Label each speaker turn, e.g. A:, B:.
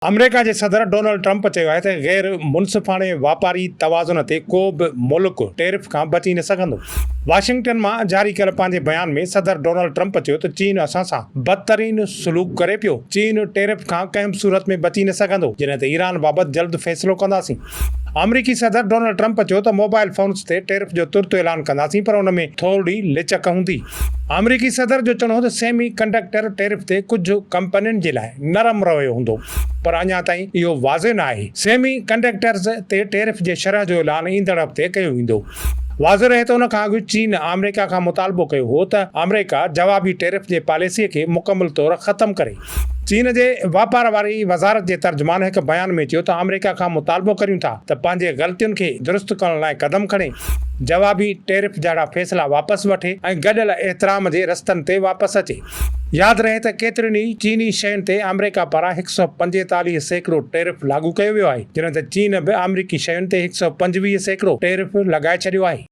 A: America के सदर Donald Trump चयो आहे त गैर मुनसिफ़ाणे वापारी तवाज़ुन ते को बि मुल्क टैरिफ खां बची न सघंदो। वाशिंगटन मां जारी कयल पंहिंजे बयान में सदर डोनाल्ड ट्रंप चयो त चीन असां सां बदतरीन सलूक करे पियो। चीन टैरिफ खां कंहिं सूरत में बची न सघंदो, जॾहिं त ईरान बाबति जल्द फ़ैसिलो कंदासीं। अमरीकी सदर डोनाल्ड ट्रंप चयो त मोबाइल फ़ोन्स ते टैरिफ जो तुर्त ऐलान कंदासीं, पर उन में थोरी लिचक हूंदी। अमरीकी सदर जो चवणो हो त सेमी कंडक्टर टैरिफ ते कुझु कंपनियुनि जे लाइ नरम रवैयो हूंदो, पर अञा ताईं इहो वाज़े न आहे। सेमी कंडक्टर्स ते टैरिफ जे शरह जो ऐलान ईंदड़ हफ़्ते कयो वेंदो। वाज़े रहे त उन खां अॻु चीन अमेरिका खां मुतालबो कयो हो त अमेरिका जवाबी टैरिफ जे पॉलिसीअ खे मुकमल तौर ख़तमु करे। चीन जे वापार वारी वज़ारत जे तर्जुमान हिकु बयान में चयो त अमेरिका खां मुतालबो करियूं था त पंहिंजे ग़लतियुनि खे दुरुस्त करण लाइ क़दम खणे, जवाबी टैरिफ जहिड़ा फ़ैसिला वापसि वठे ऐं गॾियल एतिराम जे रस्तनि ते वापसि अचे। यादि रहे त केतिरनि ई चीनी शयुनि ते अमेरिका पारां 145% टैरिफ लागू कयो वियो आहे, जॾहिं त चीन बि अमरीकी शयुनि ते 125% टैरिफ लॻाए छॾियो आहे।